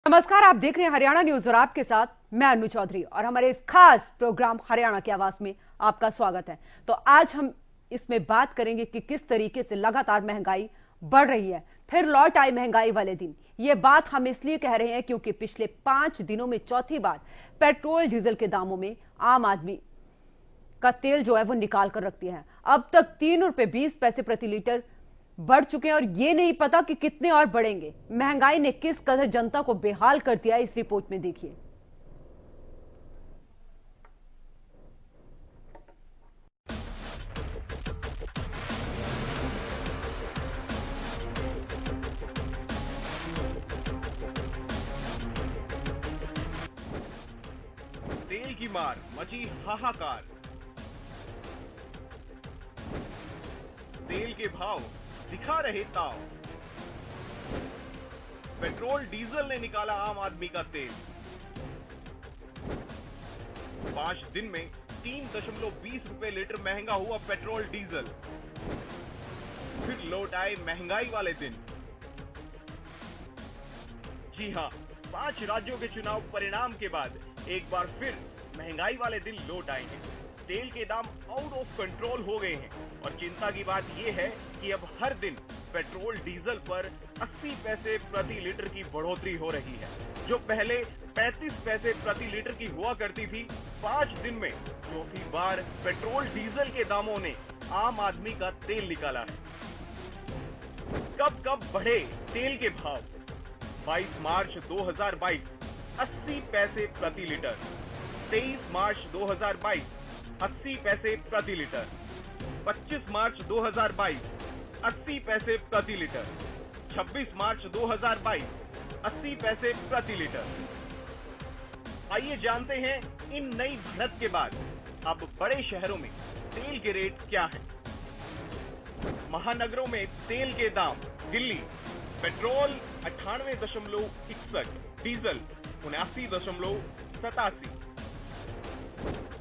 नमस्कार, आप देख रहे हैं हरियाणा न्यूज और आपके साथ मैं अनु चौधरी और हमारे इस खास प्रोग्राम हरियाणा की आवाज में आपका स्वागत है। तो आज हम इसमें बात करेंगे कि किस तरीके से लगातार महंगाई बढ़ रही है। फिर लौट आई महंगाई वाले दिन। यह बात हम इसलिए कह रहे हैं क्योंकि पिछले 5 दिनों में चौथी बार पेट्रोल डीजल के दामों में आम आदमी का तेल जो है वो निकाल कर रख दिया है। अब तक 3 रुपए 20 पैसे प्रति लीटर बढ़ चुके हैं और यह नहीं पता कि कितने और बढ़ेंगे। महंगाई ने किस कदर जनता को बेहाल कर दिया, इस रिपोर्ट में देखिए। तेल की मार मची हाहाकार। तेल के भाव दिखा रहे ताव। पेट्रोल डीजल ने निकाला आम आदमी का तेल। 5 दिन में 3.20 रुपए लीटर महंगा हुआ पेट्रोल डीजल। फिर लौट आए महंगाई वाले दिन। जी हां, 5 राज्यों के चुनाव परिणाम के बाद एक बार फिर महंगाई वाले दिन लौट आएंगे। तेल के दाम आउट ऑफ कंट्रोल हो गए हैं और चिंता की बात यह है कि अब हर दिन पेट्रोल डीजल पर 80 पैसे प्रति लीटर की बढ़ोतरी हो रही है, जो पहले 35 पैसे प्रति लीटर की हुआ करती थी। 5 दिन में चौथी बार पेट्रोल डीजल के दामों ने आम आदमी का तेल निकाला है। कब कब बढ़े तेल के भाव। 22 मार्च 2022 80 पैसे प्रति लीटर। 23 मार्च 2022 80 पैसे प्रति लीटर। 25 मार्च 2022 80 पैसे प्रति लीटर। 26 मार्च 2022 80 पैसे प्रति लीटर। आइए जानते हैं इन नई बढ़त के बाद अब बड़े शहरों में तेल के रेट क्या हैं। महानगरों में तेल के दाम। Delhi petrol 98.61, diesel 79.87।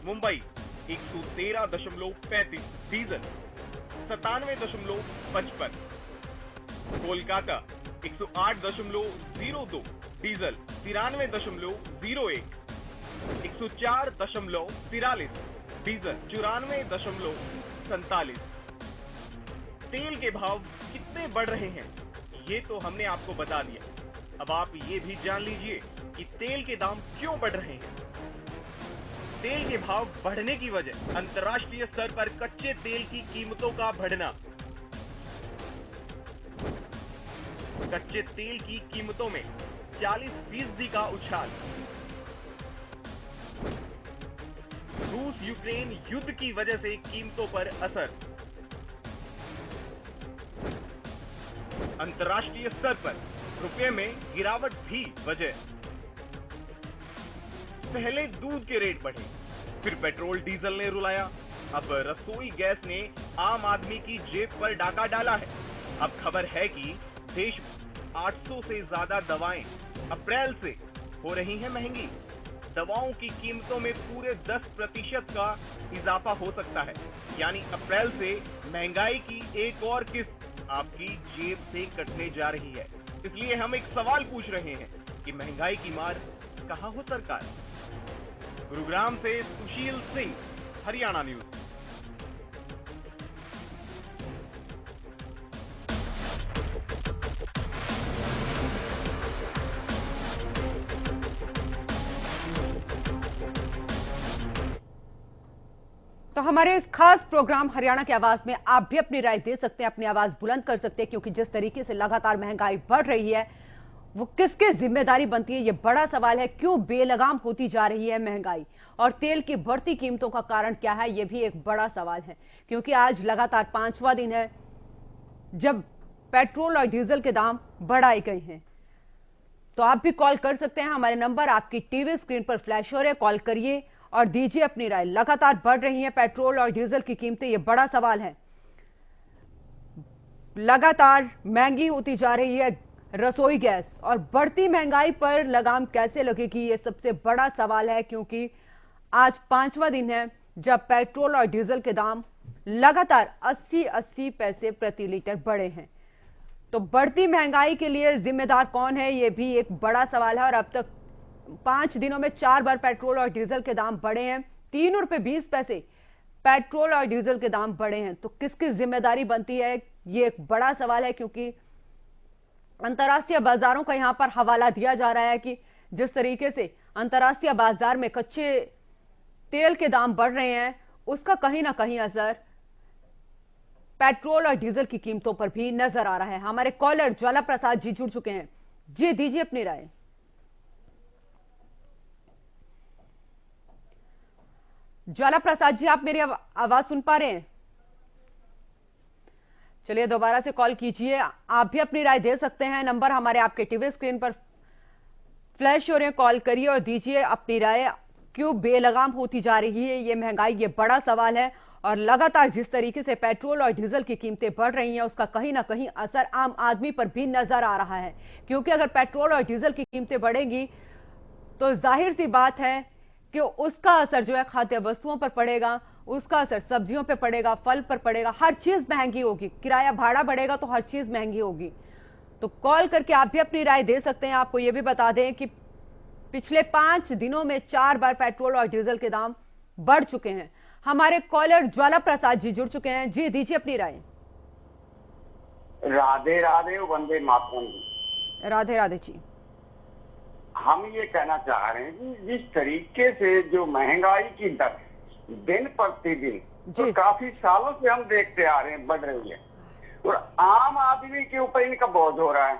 Mumbai 113.35, diesel 97.55। Kolkata 108.02, diesel 93.01। 104.43, diesel 94.47। तेल के भाव कितने बढ़ रहे हैं ये तो हमने आपको बता दिया। अब आप ये भी जान लीजिए कि तेल के दाम क्यों बढ़ रहे हैं। तेल के भाव बढ़ने की वजह अंतर्राष्ट्रीय स्तर पर कच्चे तेल की कीमतों का बढ़ना। कच्चे तेल की कीमतों में 40% का उछाल। रूस यूक्रेन युद्ध की वजह से कीमतों पर असर। अंतर्राष्ट्रीय स्तर पर रुपए में गिरावट भी वजह। पहले दूध के रेट बढ़े, फिर पेट्रोल डीजल ने रुलाया, अब रसोई गैस ने आम आदमी की जेब पर डाका डाला है। अब खबर है कि देश 800 से ज्यादा दवाएं अप्रैल से हो रही हैं महंगी। दवाओं की कीमतों में पूरे 10% का इजाफा हो सकता है, यानी अप्रैल से महंगाई की एक और किस्त आपकी जेब से कटने जा रही है। इसलिए हम एक सवाल पूछ रहे हैं कि महंगाई की मार कहां हो सरकार। गुरुग्राम से सुशील सिंह, हरियाणा न्यूज। तो हमारे इस खास प्रोग्राम हरियाणा की आवाज में आप भी अपनी राय दे सकते हैं, अपनी आवाज बुलंद कर सकते हैं, क्योंकि जिस तरीके से लगातार महंगाई बढ़ रही है वो किसकी जिम्मेदारी बनती है, ये बड़ा सवाल है। क्यों बेलगाम होती जा रही है महंगाई और तेल की बढ़ती कीमतों का कारण क्या है, यह भी एक बड़ा सवाल है। क्योंकि आज लगातार 5वां दिन है जब पेट्रोल और डीजल के दाम बढ़ाए गए हैं। तो आप भी कॉल कर सकते हैं, हमारे नंबर आपकी टीवी स्क्रीन पर फ्लैश हो रहे हैं। कॉल करिए और दीजिए अपनी राय। लगातार बढ़ रही है पेट्रोल और डीजल की कीमतें, यह बड़ा सवाल है। लगातार महंगी होती जा रही है रसोई गैस और बढ़ती महंगाई पर लगाम कैसे लगेगी, यह सबसे बड़ा सवाल है। क्योंकि आज 5वां दिन है जब पेट्रोल और डीजल के दाम लगातार 80-80 पैसे प्रति लीटर बढ़े हैं। तो बढ़ती महंगाई के लिए जिम्मेदार कौन है, ये भी एक बड़ा सवाल है। और अब तक 5 दिनों में 4 बार पेट्रोल और डीजल के दाम बढ़े हैं। 3.20 रुपए पेट्रोल और डीजल के दाम बढ़े हैं। तो किसकी जिम्मेदारी बनती है, ये एक बड़ा सवाल है, क्योंकि अंतर्राष्ट्रीय बाजारों का यहां पर हवाला दिया जा रहा है कि जिस तरीके से अंतर्राष्ट्रीय बाजार में कच्चे तेल के दाम बढ़ रहे हैं, उसका कहीं ना कहीं असर पेट्रोल और डीजल की कीमतों पर भी नजर आ रहा है। हमारे कॉलर ज्वाला प्रसाद जी जुड़ चुके हैं। जी दीजिए अपनी राय। ज्वाला प्रसाद जी, आप मेरी आवाज सुन पा रहे हैं? चलिए दोबारा से कॉल कीजिए। आप भी अपनी राय दे सकते हैं। नंबर हमारे आपके टीवी स्क्रीन पर फ्लैश हो रहे हैं, कॉल करिए और दीजिए अपनी राय। क्यों बेलगाम होती जा रही है ये महंगाई, ये बड़ा सवाल है। और लगातार जिस तरीके से पेट्रोल और डीजल की कीमतें बढ़ रही हैं, उसका कहीं ना कहीं असर आम आदमी पर भी नजर आ रहा है। क्योंकि अगर पेट्रोल और डीजल की कीमतें बढ़ेंगी तो जाहिर सी बात है कि उसका असर जो है खाद्य वस्तुओं पर पड़ेगा, उसका असर सब्जियों पर पड़ेगा, फल पर पड़ेगा, हर चीज महंगी होगी। किराया भाड़ा बढ़ेगा तो हर चीज महंगी होगी। तो कॉल करके आप भी अपनी राय दे सकते हैं। आपको यह भी बता दें कि पिछले 5 दिनों में 4 बार पेट्रोल और डीजल के दाम बढ़ चुके हैं। हमारे कॉलर ज्वाला प्रसाद जी जुड़ चुके हैं। जी दीजिए अपनी राय। राधे राधे, वंदे मातरम। राधे राधे जी। हम ये कहना चाह रहे हैं कि जिस तरीके से जो महंगाई की दर दिन प्रतिदिन तो काफी सालों से हम देखते आ रहे हैं बढ़ रही है, और आम आदमी के ऊपर इनका बोझ हो रहा है।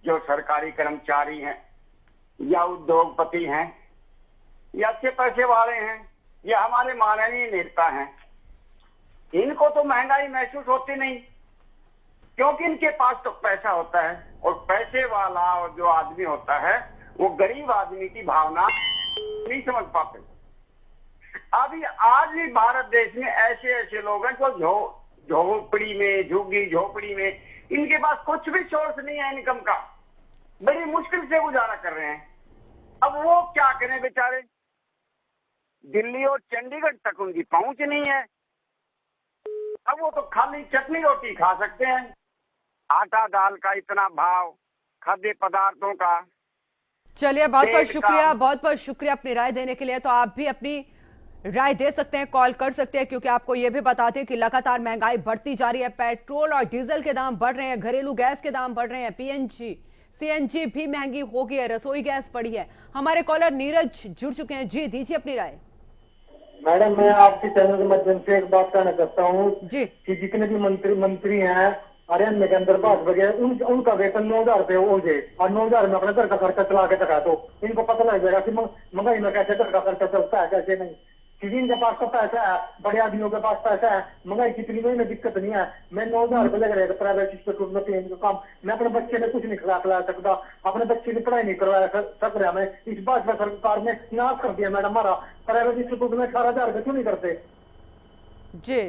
जो सरकारी कर्मचारी हैं या उद्योगपति हैं या अच्छे पैसे वाले हैं या हमारे माननीय नेता हैं, इनको तो महंगाई महसूस होती नहीं, क्योंकि इनके पास तो पैसा होता है। और पैसे वाला और जो आदमी होता है वो गरीब आदमी की भावना नहीं समझ पाते। अभी आज भी भारत देश में ऐसे ऐसे लोग हैं जो झोपड़ी में, झुग्गी झोपड़ी में, इनके पास कुछ भी सोर्स नहीं है इनकम का, बड़ी मुश्किल से गुजारा कर रहे हैं। अब वो क्या करें बेचारे, दिल्ली और चंडीगढ़ तक उनकी पहुंच नहीं है। अब वो तो खाली चटनी रोटी खा सकते हैं। आटा दाल का इतना भाव, खाद्य पदार्थों का। चलिए बहुत बहुत शुक्रिया, बहुत बहुत शुक्रिया अपनी राय देने के लिए। तो आप भी अपनी राय दे सकते हैं, कॉल कर सकते हैं, क्योंकि आपको यह भी बताते हैं कि लगातार महंगाई बढ़ती जा रही है। पेट्रोल और डीजल के दाम बढ़ रहे हैं, घरेलू गैस के दाम बढ़ रहे हैं, पीएनजी सीएनजी भी महंगी हो गई है, रसोई गैस बढ़ी है। हमारे कॉलर नीरज जुड़ चुके हैं। जी दीजिए अपनी राय। मैडम, मैं आपके चैनल के माध्यम से एक बात कहना चाहता हूँ जी कि जितने भी मंत्री हैं हरियाणा के अंदर बात वगैरह, उनका वेतन 9,000 रुपये हो जाए और 9,000 में अपने घर का खर्चा चला के दिखा, तो इनको पता लग जाएगा कि महंगाई में कैसे घर का खर्चा चलता है, कैसे नहीं। किसी इनके पास तो पैसा है, बड़े आदमियों के पास पैसा है, महंगाई कितनी में दिक्कत नहीं है। मैं 9,000 रुपये लग रहेगा प्राइवेट इंस्टीट्यूट में पीएन का काम, मैं अपने बच्चे में कुछ नहीं खिला सकता, अपने बच्चे की पढ़ाई नहीं करवा सक रहा। मैं इस बात पर सरकार ने नाश कर दिया मैडम, हमारा प्राइवेट इंस्टीट्यूट में 18,000 रुपये क्यों नहीं करते। जी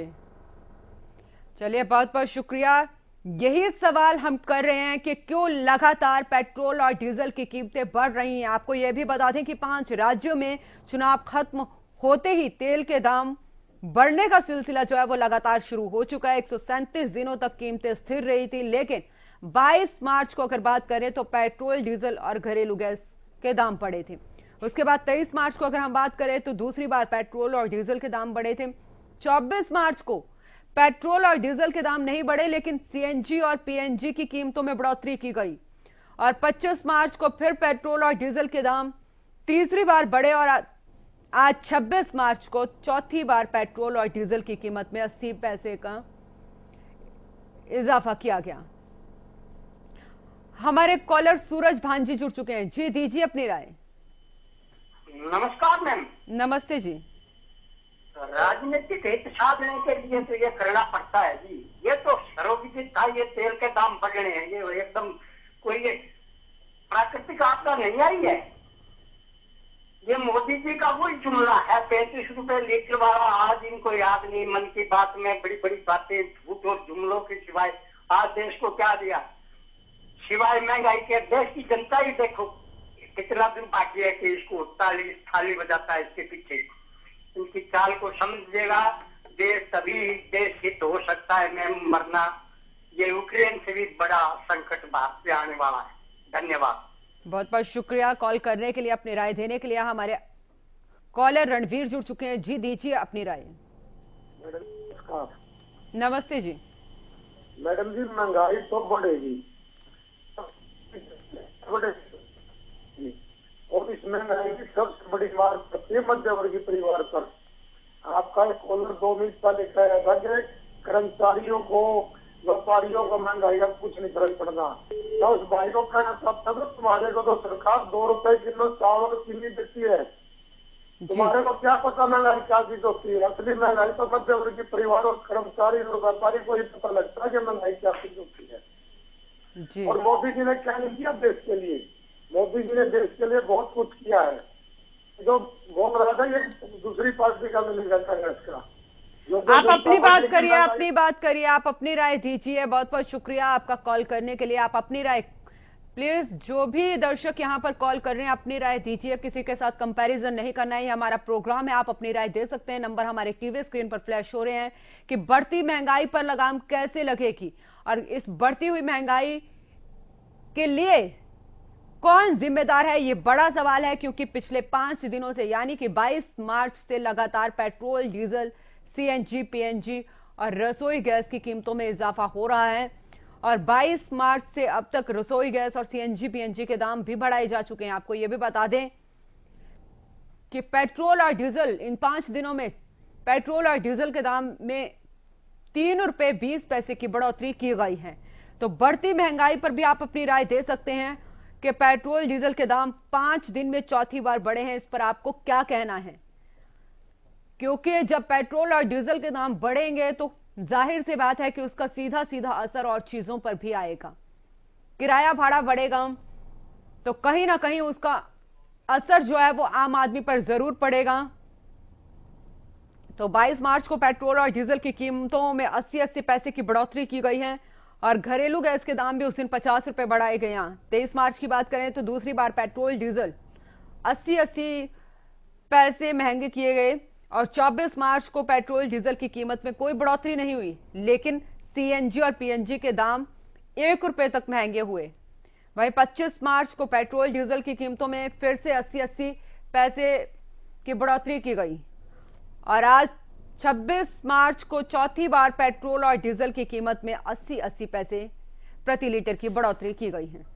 चलिए बहुत बहुत शुक्रिया। यही सवाल हम कर रहे हैं कि क्यों लगातार पेट्रोल और डीजल की कीमतें बढ़ रही हैं। आपको यह भी बता दें कि 5 राज्यों में चुनाव खत्म होते ही तेल के दाम बढ़ने का सिलसिला जो है वो लगातार शुरू हो चुका है। 137 दिनों तक कीमतें स्थिर रही थी, लेकिन 22 मार्च को अगर बात करें तो पेट्रोल, डीजल और घरेलू गैस के दाम बढ़े थे। उसके बाद 23 मार्च को अगर हम बात करें तो दूसरी बार पेट्रोल और डीजल के दाम बढ़े थे। 24 मार्च को पेट्रोल और डीजल के दाम नहीं बढ़े, लेकिन सीएनजी और पीएनजी की कीमतों में बढ़ोतरी की गई। और 25 मार्च को फिर पेट्रोल और डीजल के दाम तीसरी बार बढ़े और आज 26 मार्च को चौथी बार पेट्रोल और डीजल की कीमत में 80 पैसे का इजाफा किया गया। हमारे कॉलर सूरज भांजी जुड़ चुके हैं। जी दीजिए अपनी राय। नमस्कार मैम। नमस्ते जी। राजनीतिक हित साधने के लिए तो ये करना पड़ता है जी। ये तो सर्वविदित था, ये तेल के दाम बढ़ने हैं, ये एकदम कोई प्राकृतिक आपदा नहीं आई है। ये मोदी जी का वही जुमला है, 35 रुपए लीटर वाला। आज इनको याद नहीं, मन की बात में बड़ी बड़ी बातें, झूठ और जुमलों के सिवाय आज देश को क्या दिया, सिवाय महंगाई के। देश की जनता ही देखो कितना दिन बाकी है कि इसको थाली बजाता है इसके पीछे। इनकी चाल को समझिएगा, देश तभी देश हित हो सकता है मैम, मरना ये यूक्रेन से भी बड़ा संकट भारत पे आने वाला है। धन्यवाद। बहुत बहुत शुक्रिया कॉल करने के लिए, अपनी राय देने के लिए। हमारे कॉलर रणवीर जुड़ चुके हैं। जी दीजिए अपनी राय। नमस्ते जी। मैडम जी, महंगाई तो बढ़ेगी और इस महंगाई की सबसे बड़ी मार पड़ती है मध्य वर्गीय परिवार पर। आपका एक कॉलर 2 मिनट पहले कह रहा था कि कर्मचारियों को, व्यापारियों को महंगाई का कुछ नहीं फर्क पड़ता। तो उस भाई को कहना चाहता था, तुम्हारे को तो सरकार 2 रुपए किलो चावल और चीनी देती है, तुम्हारे को क्या पता महंगाई क्या चीज होती है। असली महंगाई तो मध्य वर्गीय परिवार और कर्मचारी और व्यापारी को ही पता लगता है कि महंगाई क्या चीज होती है जी। और मोदी जी ने क्या नहीं किया देश के लिए। मोदी जी ने देश के लिए बहुत कुछ किया है। जो बोल रहा था ये दूसरी पार्टी का मिलेगा कांग्रेस का। आप अपनी बात करिए, अपनी बात करिए, आप अपनी राय दीजिए। बहुत बहुत शुक्रिया आपका कॉल करने के लिए। आप अपनी राय प्लीज, जो भी दर्शक यहाँ पर कॉल कर रहे हैं अपनी राय दीजिए। किसी के साथ कंपैरिजन नहीं करना है, हमारा प्रोग्राम है। आप अपनी राय दे सकते हैं। नंबर हमारे टीवी स्क्रीन पर फ्लैश हो रहे हैं कि बढ़ती महंगाई पर लगाम कैसे लगेगी और इस बढ़ती हुई महंगाई के लिए कौन जिम्मेदार है, ये बड़ा सवाल है। क्योंकि पिछले 5 दिनों से यानी कि 22 मार्च से लगातार पेट्रोल, डीजल, सीएनजी, पीएनजी और रसोई गैस की कीमतों में इजाफा हो रहा है। और 22 मार्च से अब तक रसोई गैस और सीएनजी, पीएनजी के दाम भी बढ़ाए जा चुके हैं। आपको यह भी बता दें कि पेट्रोल और डीजल इन 5 दिनों में पेट्रोल और डीजल के दाम में 3 रुपए 20 पैसे की बढ़ोतरी की गई है। तो बढ़ती महंगाई पर भी आप अपनी राय दे सकते हैं कि पेट्रोल डीजल के दाम 5 दिन में चौथी बार बढ़े हैं। इस पर आपको क्या कहना है? क्योंकि जब पेट्रोल और डीजल के दाम बढ़ेंगे तो जाहिर सी बात है कि उसका सीधा सीधा असर और चीजों पर भी आएगा। किराया भाड़ा बढ़ेगा तो कहीं ना कहीं उसका असर जो है वो आम आदमी पर जरूर पड़ेगा। तो 22 मार्च को पेट्रोल और डीजल की कीमतों में 80-80 पैसे की बढ़ोतरी की गई है और घरेलू गैस के दाम भी उस दिन 50 रुपए बढ़ाए गए हैं। 23 मार्च की बात करें तो दूसरी बार पेट्रोल डीजल 80-80 पैसे महंगे किए गए और 24 मार्च को पेट्रोल डीजल की कीमत में कोई बढ़ोतरी नहीं हुई, लेकिन सीएनजी और पीएनजी के दाम 1 रुपए तक महंगे हुए। वहीं 25 मार्च को पेट्रोल डीजल की कीमतों में फिर से 80-80 पैसे की बढ़ोतरी की गई और आज 26 मार्च को चौथी बार पेट्रोल और डीजल की कीमत में 80-80 पैसे प्रति लीटर की बढ़ोतरी की गई है।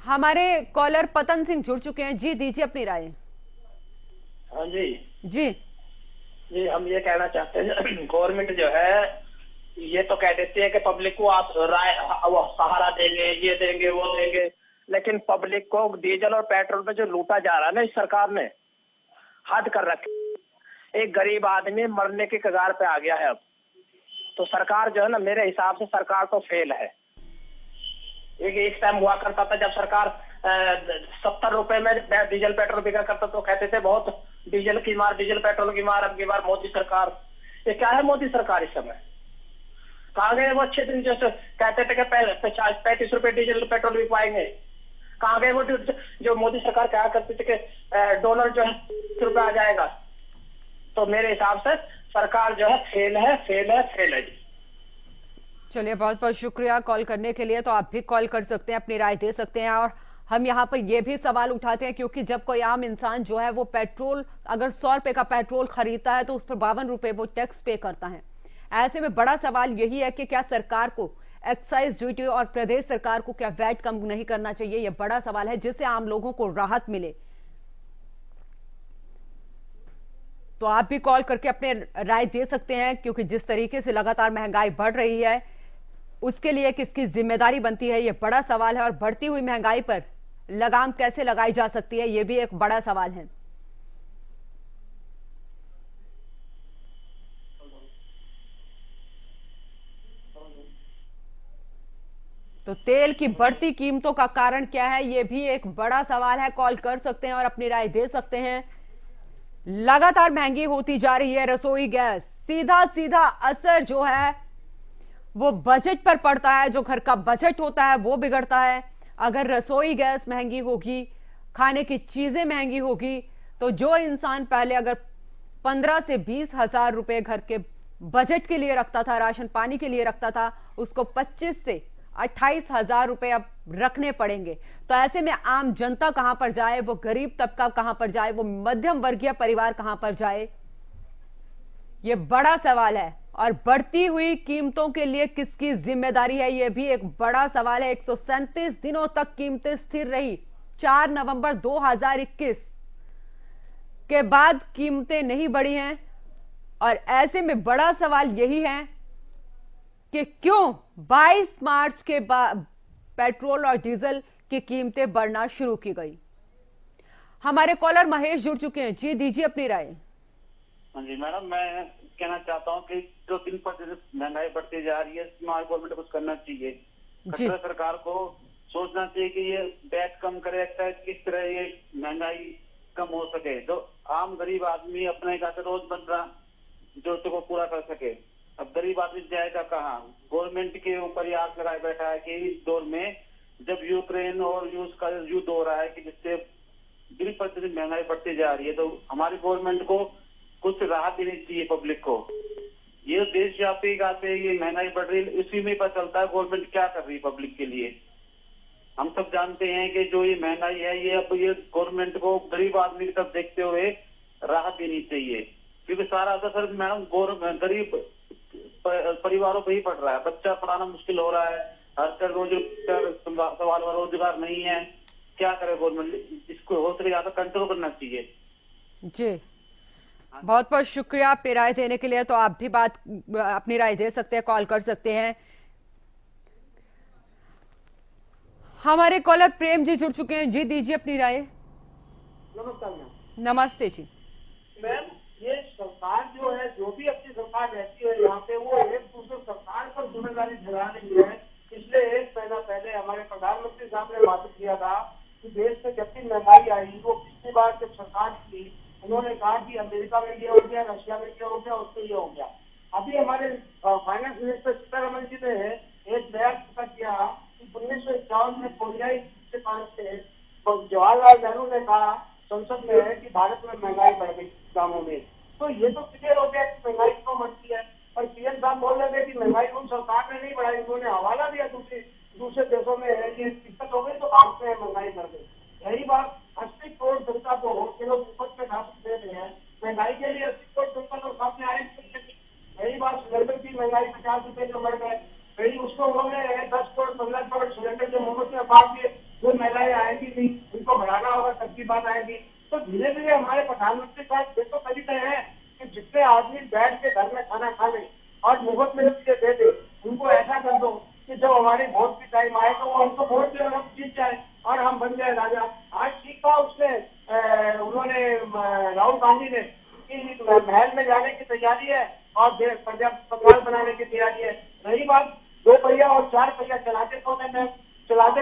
हमारे कॉलर पतन सिंह जुड़ चुके हैं। जी दीजिए अपनी राय। हाँ जी जी जी, हम ये कहना चाहते हैं गवर्नमेंट जो है ये तो कह देती है कि पब्लिक को आप राय वो सहारा देंगे, ये देंगे, वो देंगे, लेकिन पब्लिक को डीजल और पेट्रोल पे जो लूटा जा रहा है ना, इस सरकार ने हद कर रखी। एक गरीब आदमी मरने के कगार पे आ गया है अब। तो सरकार जो है ना, मेरे हिसाब से सरकार तो फेल है। एक टाइम हुआ करता था जब सरकार 70 रुपए में डीजल पेट्रोल बिका करता तो कहते थे बहुत डीजल की मार, डीजल पेट्रोल की मार। अब की बार मोदी सरकार, ये क्या है मोदी सरकार इस समय? कहाँ गए वो अच्छे दिन जैसे कहते थे कि 35 रुपए डीजल पेट्रोल भी पाएंगे? कहाँ गए वो जो मोदी सरकार क्या करती थी कि डॉलर जो है ₹1 आ जाएगा? तो मेरे हिसाब से सरकार जो है फेल है, फेल है, फेल है। चलिए, बहुत बहुत शुक्रिया कॉल करने के लिए। तो आप भी कॉल कर सकते हैं, अपनी राय दे सकते हैं। और हम यहाँ पर यह भी सवाल उठाते हैं क्योंकि जब कोई आम इंसान जो है वो पेट्रोल अगर 100 रुपए का पेट्रोल खरीदता है तो उस पर 52 रुपए वो टैक्स पे करता है। ऐसे में बड़ा सवाल यही है कि क्या सरकार को एक्साइज ड्यूटी और प्रदेश सरकार को क्या वैट कम नहीं करना चाहिए? यह बड़ा सवाल है जिससे आम लोगों को राहत मिले। तो आप भी कॉल करके अपने राय दे सकते हैं क्योंकि जिस तरीके से लगातार महंगाई बढ़ रही है उसके लिए किसकी जिम्मेदारी बनती है, यह बड़ा सवाल है। और बढ़ती हुई महंगाई पर लगाम कैसे लगाई जा सकती है, यह भी एक बड़ा सवाल है। तो तेल की बढ़ती कीमतों का कारण क्या है, यह भी एक बड़ा सवाल है। कॉल कर सकते हैं और अपनी राय दे सकते हैं। लगातार महंगी होती जा रही है रसोई गैस, सीधा सीधा असर जो है वो बजट पर पड़ता है। जो घर का बजट होता है वो बिगड़ता है। अगर रसोई गैस महंगी होगी, खाने की चीजें महंगी होगी, तो जो इंसान पहले अगर 15 से 20 हजार रुपए घर के बजट के लिए रखता था, राशन पानी के लिए रखता था, उसको 25 से 28 हजार रुपए अब रखने पड़ेंगे। तो ऐसे में आम जनता कहां पर जाए, वो गरीब तबका कहां पर जाए, वो मध्यम वर्गीय परिवार कहां पर जाए, ये बड़ा सवाल है। और बढ़ती हुई कीमतों के लिए किसकी जिम्मेदारी है, यह भी एक बड़ा सवाल है। 137 दिनों तक कीमतें स्थिर रही, 4 नवंबर 2021 के बाद कीमतें नहीं बढ़ी हैं। और ऐसे में बड़ा सवाल यही है कि क्यों 22 मार्च के बाद पेट्रोल और डीजल की कीमतें बढ़ना शुरू की गई। हमारे कॉलर महेश जुड़ चुके हैं। जी, दीजिए अपनी राय। हाँ जी मैडम, मैं कहना चाहता हूँ कि जो दिन पर दिन महंगाई बढ़ती जा रही है, इसमें हमारी गवर्नमेंट को कुछ करना चाहिए। खट्टर सरकार को सोचना चाहिए कि ये टैक्स कम करे, किस तरह ये महंगाई कम हो सके, जो आम गरीब आदमी अपने घर रोज बन रहा जरूरतों को पूरा कर सके। अब गरीब आदमी जाएगा कहाँ? गवर्नमेंट के ऊपर ये आस लगाए बैठा है कि इस दौर में जब यूक्रेन और रूस का युद्ध हो रहा है कि जिससे दिन प्रतिदिन महंगाई बढ़ती जा रही है, तो हमारी गवर्नमेंट को कुछ राहत देनी चाहिए पब्लिक को। ये देशव्यापी गाते ये महंगाई बढ़ रही है, इसी में पता चलता है गवर्नमेंट क्या कर रही है पब्लिक के लिए। हम सब जानते हैं कि जो ये महंगाई है ये अब ये गवर्नमेंट को गरीब आदमी की तरफ देखते हुए राहत देनी चाहिए, क्योंकि सारा असर मैडम गरीब परिवारों पर ही पड़ रहा है। बच्चा पढ़ाना मुश्किल हो रहा है, हर तरह रोजगार सवाल में रोजगार नहीं है, क्या करे गवर्नमेंट? इसको हो सके ज्यादा कंट्रोल करना चाहिए। जी, बहुत बहुत शुक्रिया अपनी राय देने के लिए। तो आप भी अपनी राय दे सकते हैं, कॉल कर सकते हैं। हमारे कॉलर प्रेम जी जुड़ चुके हैं। जी, दीजिए अपनी राय। नमस्कार मैम। नमस्ते जी। मैम, ये सरकार जो है, जो भी अपनी सरकार रहती है यहाँ पे, वो एक दूसरे सरकार पर जिम्मेदारी ठहरा रही है। पिछले 1 महीना पहले हमारे प्रधानमंत्री साहब ने वादा किया था कि देश में जब भी महंगाई आई, वो पिछली बार जब सरकार थी उन्होंने कहा कि अमेरिका में ये हो गया, रशिया में ये हो गया, उससे ये हो गया। अभी हमारे फाइनेंस मिनिस्टर सीतारमण जी ने एक नया पता किया कि 1951 में कोरियाई से जवाहरलाल नेहरू ने कहा संसद में है कि भारत में महंगाई बढ़ गई दामों में। तो ये तो क्लियर हो गया कि महंगाई क्यों बढ़ती है। और पीएम साहब बोल रहे थे कि महंगाई उन सरकार ने नहीं बढ़ाई, उन्होंने हवाला दिया दूसरे देशों में है कि दिक्कत हो गई तो भारत में महंगाई बढ़ गई। यही बात 80 करोड़ जनता को ये लोग मुफ्त में राशन दे रहे हैं, महंगाई के लिए 80 करोड़ जनता तो सामने आए। यही बात सिलेंडर की महंगाई 50 रुपए जो बढ़ गए, फिर उसको उन्होंने 10 करोड़ 15 करोड़ सिलेंडर जो मुफ्त में बांट दिए, वो महिलाएं आएंगी नहीं, उनको बढ़ाना होगा तब की बात आएगी। तो धीरे धीरे हमारे प्रधानमंत्री साहब ये तो तरीके हैं कि जितने आदमी बैठ के घर में खाना खा ले और मुफ्त में चीजें दे दे, उनको ऐसा कर दो कि जब हमारी वोट की टाइम आए तो वो हमको वोट दे, हम जीत जाए और हम बन जाए राजा। आज ठीक था उसने उन्होंने राहुल गांधी ने कि महल में जाने की तैयारी है और सरकार बनाने की तैयारी है। रही बात 2 पहिया और 4 पहिया चलाते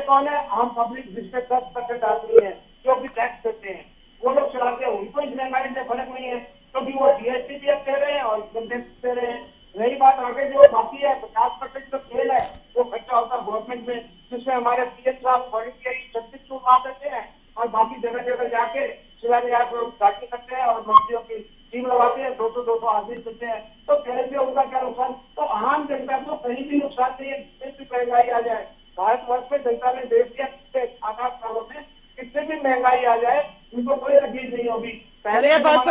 कौन है? हम पब्लिक, जिससे 10% आदमी है जो भी टैक्स देते हैं, वो लोग चलाते हैं। उनको इस महंगाई से फर्क नहीं है क्योंकि वो जीएसटी भी अब दे रहे हैं और इनकम टैक्स दे रहे हैं। रही बात आगे जो बाकी है 50% जो खेल है वो खर्चा होता है गवर्नमेंट में, जिसमें हमारे पीएम साहब 36 छूट मार देते हैं और बाकी जगह जगह जाके शिलान्यास उद्घाटन करते हैं और मंत्रियों की टीम लगाते हैं, 200 आदमी चलते हैं। तो कहने से उनका क्या नुकसान? तो आम जनता को कहीं भी नुकसान नहीं है, कितनी भी महंगाई आ जाए। भारतवर्ष में जनता ने देश दिया पिछले 8 सालों में, कितनी भी महंगाई आ जाए उनको कोई तकलीफ नहीं होगी। चलिए, बहुत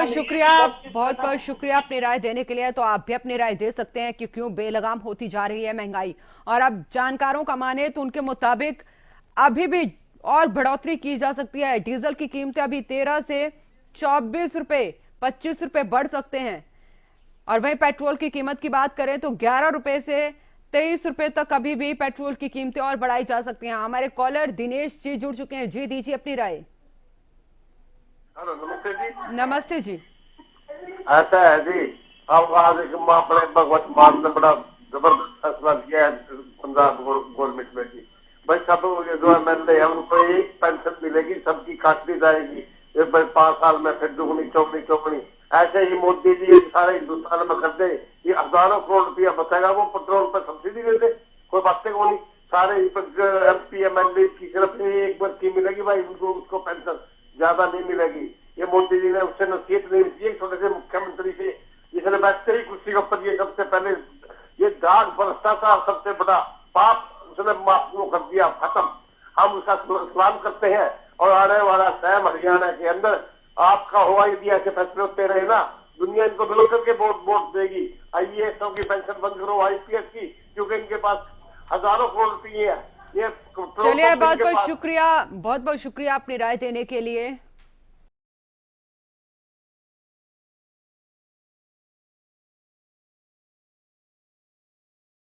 बहुत शुक्रिया अपनी राय देने के लिए। तो आप भी अपनी राय दे सकते हैं कि क्यों बेलगाम होती जा रही है महंगाई। और अब जानकारों का माने तो उनके मुताबिक अभी भी और बढ़ोतरी की जा सकती है। डीजल की कीमतें अभी 13 से 24 रुपए 25 रुपए बढ़ सकते हैं। और वहीं पेट्रोल की कीमत की बात करें तो 11 रुपए से 23 रुपए तक अभी भी पेट्रोल की कीमतें और बढ़ाई जा सकती हैं। हमारे कॉलर दिनेश जी जुड़ चुके हैं। जी, दीजिए अपनी राय। हेलो, नमस्ते जी। नमस्ते जी। ऐसा है जी, अब आज अपने भगवत मान ने बड़ा जबरदस्त फैसला किया है पंजाब गवर्नमेंट में जी। भाई सब जो एमएलए है उनको एक पेंशन मिलेगी, सबकी काटी जाएगी 5 साल में, फिर दुगनी चौगनी। ऐसे ही मोदी जी सारे हिंदुस्तान में कर दे, ये हजारों करोड़ रुपया बचेगा। वो पेट्रोल पर सब्सिडी दे दे, कोई बातें को नहीं। सारे एमपी एमएलए की सिर्फ एक बार की मिलेगी भाई, उनको उसको पेंशन ज्यादा नहीं मिलेगी। ये मोदी जी ने उससे नसीहत नहीं दी, छोटे से मुख्यमंत्री से जिसने बैठते ही कुर्सी के ऊपर ये सबसे पहले ये दाग भ्रष्टाचार सबसे बड़ा पाप उसने वो कर दिया खत्म। हम उसका सलाम करते हैं और आने वाला टाइम हरियाणा के अंदर आपका हुआ यदि ऐसे फैसले होते रहे ना, दुनिया इनको मिलकर के वोट देगी। IAS की पेंशन बंद करो, IPS की, क्योंकि इनके पास हजारों करोड़ रुपये है। चलिए बहुत बहुत शुक्रिया, बहुत बहुत शुक्रिया अपनी राय देने के लिए।